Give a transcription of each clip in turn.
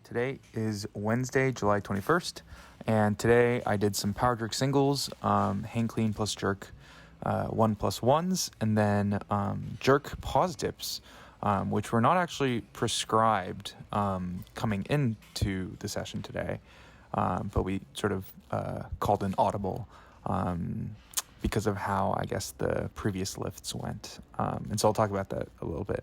Today is Wednesday, July 21st, and today I did some power jerk singles, hang clean plus jerk 1+1s, and then jerk pause dips, which were not actually prescribed coming into the session today, but we sort of called an audible because of how, I guess, the previous lifts went. And so I'll talk about that a little bit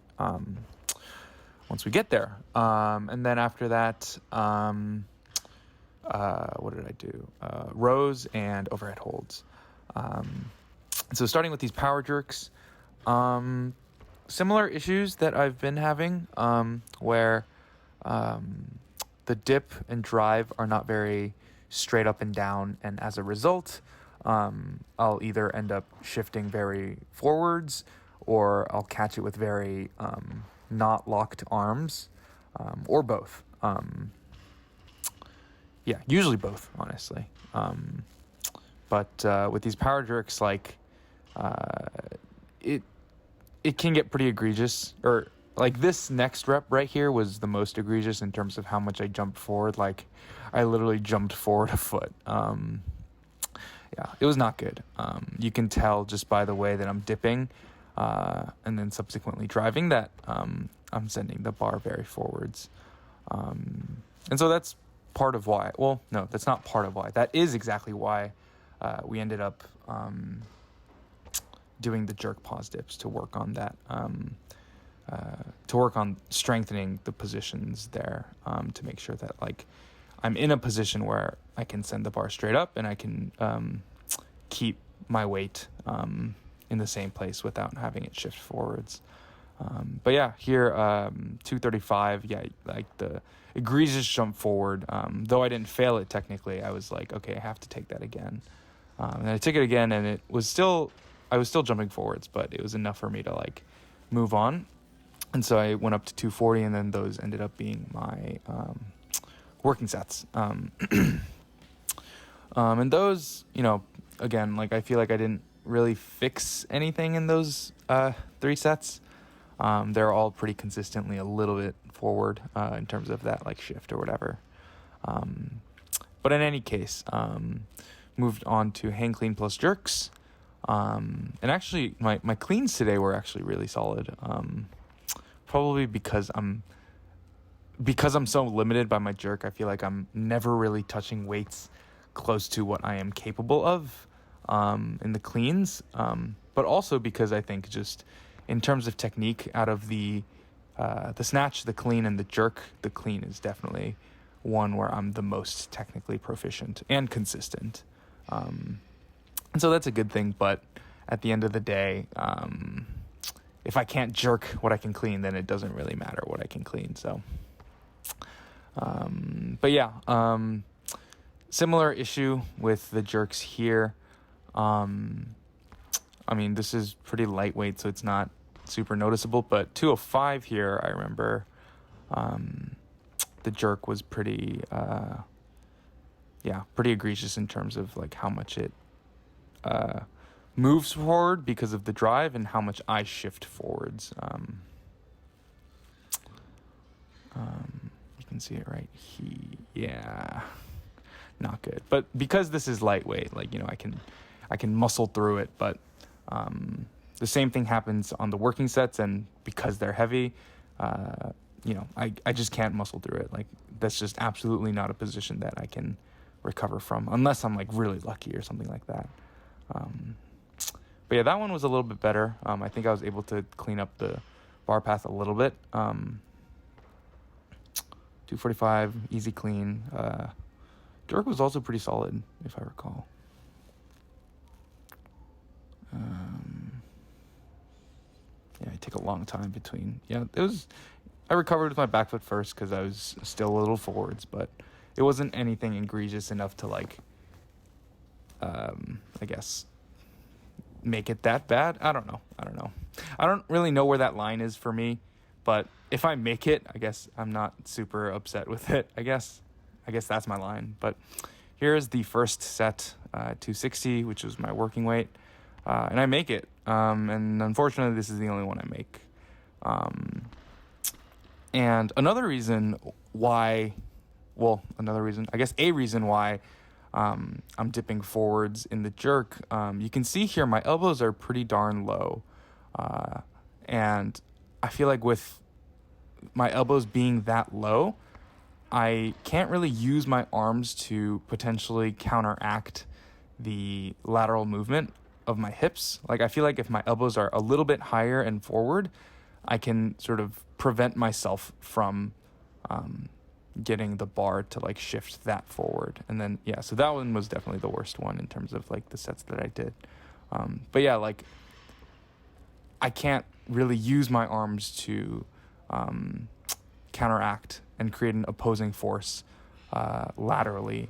once we get there. And then after that, what did I do? Rows and overhead holds. So starting with these power jerks, similar issues that I've been having, where the dip and drive are not very straight up and down, and as a result, I'll either end up shifting very forwards, or I'll catch it with very not locked arms, or both. Usually both, honestly. But with these power jerks, like, it can get pretty egregious. Or like this next rep right here was the most egregious in terms of how much I jumped forward. Like, I literally jumped forward a foot. It was not good. You can tell just by the way that I'm dipping, and then subsequently driving, that I'm sending the bar very forwards. And so that's part of why. Well, no, that's not part of why. That is exactly why we ended up doing the jerk pause dips, to work on that, to work on strengthening the positions there, to make sure that, like, I'm in a position where I can send the bar straight up and I can keep my weight in the same place without having it shift forwards. But yeah, here, 235, like the egregious jump forward, though I didn't fail it technically, I was like, okay, I have to take that again. And I took it again, and I was still jumping forwards, but it was enough for me to, like, move on. And so I went up to 240, and then those ended up being my working sets. And those, again, like, I feel like I didn't really fix anything in those 3 sets. They're all pretty consistently a little bit forward in terms of that, like, shift or whatever. But in any case, moved on to hang clean plus jerks. And actually, my cleans today were actually really solid. Probably because I'm so limited by my jerk, I feel like I'm never really touching weights close to what I am capable of in the cleans. But also because I think, just in terms of technique, out of the snatch, the clean, and the jerk, the clean is definitely one where I'm the most technically proficient and consistent. And so that's a good thing, but at the end of the day, if I can't jerk what I can clean, then it doesn't really matter what I can clean. So, but yeah, similar issue with the jerks here. I mean, this is pretty lightweight, so it's not super noticeable, but 205 here, I remember, the jerk was pretty egregious in terms of, like, how much it moves forward because of the drive and how much I shift forwards. You can see it right here. Yeah, not good. But because this is lightweight, like, I can muscle through it, but the same thing happens on the working sets, and because they're heavy, I just can't muscle through it. Like, that's just absolutely not a position that I can recover from, unless I'm, like, really lucky or something like that. But yeah, that one was a little bit better. I think I was able to clean up the bar path a little bit. 245, easy clean. Jerk was also pretty solid, if I recall. I take a long time between. I recovered with my back foot first because I was still a little forwards, but it wasn't anything egregious enough to, like, I guess, make it that bad. I don't know. I don't really know where that line is for me, but if I make it, I guess I'm not super upset with it. I guess that's my line. But here is the first set, 260, which was my working weight. And I make it. And unfortunately, this is the only one I make. And another reason why another reason, I guess a reason why I'm dipping forwards in the jerk. You can see here my elbows are pretty darn low. And I feel like with my elbows being that low, I can't really use my arms to potentially counteract the lateral movement of my hips. Like, I feel like if my elbows are a little bit higher and forward, I can sort of prevent myself from getting the bar to like shift that forward. And then, yeah, so that one was definitely the worst one in terms of like the sets that I did. But yeah, like I can't really use my arms to counteract and create an opposing force laterally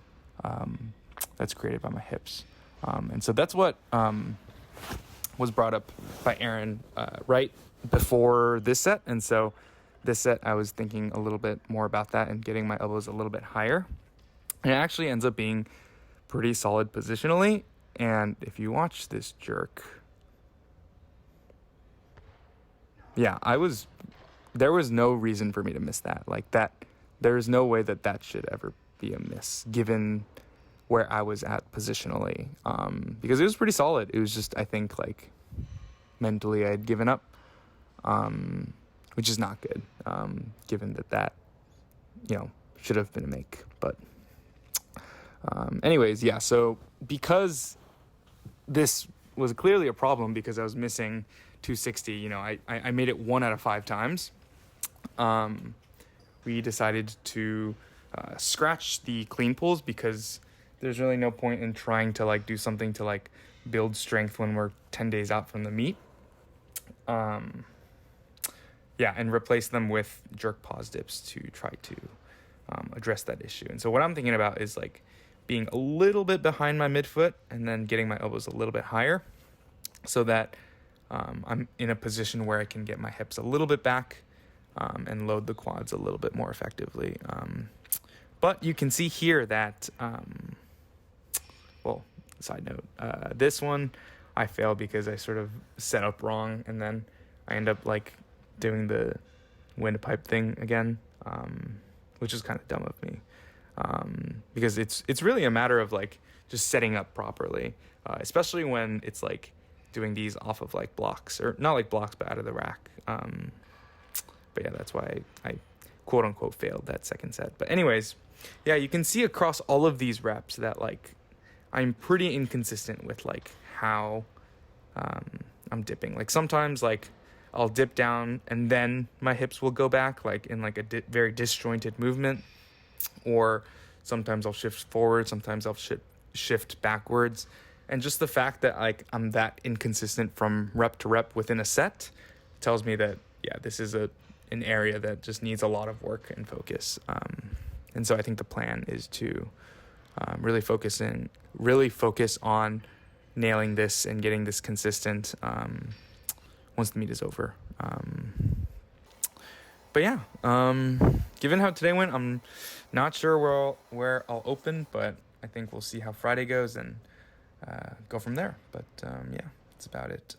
that's created by my hips. And so that's what was brought up by Aaron right before this set. And so this set, I was thinking a little bit more about that and getting my elbows a little bit higher. And it actually ends up being pretty solid positionally. And if you watch this jerk, yeah, there was no reason for me to miss that. Like that, there's no way that should ever be a miss given where I was at positionally. Because it was pretty solid. It was just, I think, like mentally I had given up, which is not good, given that, should have been a make. But anyways, yeah, so because this was clearly a problem because I was missing 260, I made it 1 out of 5 times. We decided to scratch the clean pulls because there's really no point in trying to like do something to like build strength when we're 10 days out from the meet. And replace them with jerk pause dips to try to address that issue. And so what I'm thinking about is like being a little bit behind my midfoot and then getting my elbows a little bit higher so that I'm in a position where I can get my hips a little bit back and load the quads a little bit more effectively. But you can see here that, side note, this one I failed because I sort of set up wrong and then I end up like doing the windpipe thing again, which is kind of dumb of me. Because it's really a matter of like just setting up properly, especially when it's like doing these off of like blocks, or not like blocks, but out of the rack. But yeah, that's why I quote unquote failed that second set. But anyways, yeah, you can see across all of these reps that like I'm pretty inconsistent with like how I'm dipping. Like sometimes like I'll dip down and then my hips will go back like in like a very disjointed movement, or sometimes I'll shift forward, sometimes I'll shift backwards. And just the fact that like I'm that inconsistent from rep to rep within a set tells me that, yeah, this is an area that just needs a lot of work and focus. And so I think the plan is to really focus on nailing this and getting this consistent once the meet is over. But yeah, given how today went, I'm not sure where I'll open, but I think we'll see how Friday goes and go from there. But yeah, that's about it.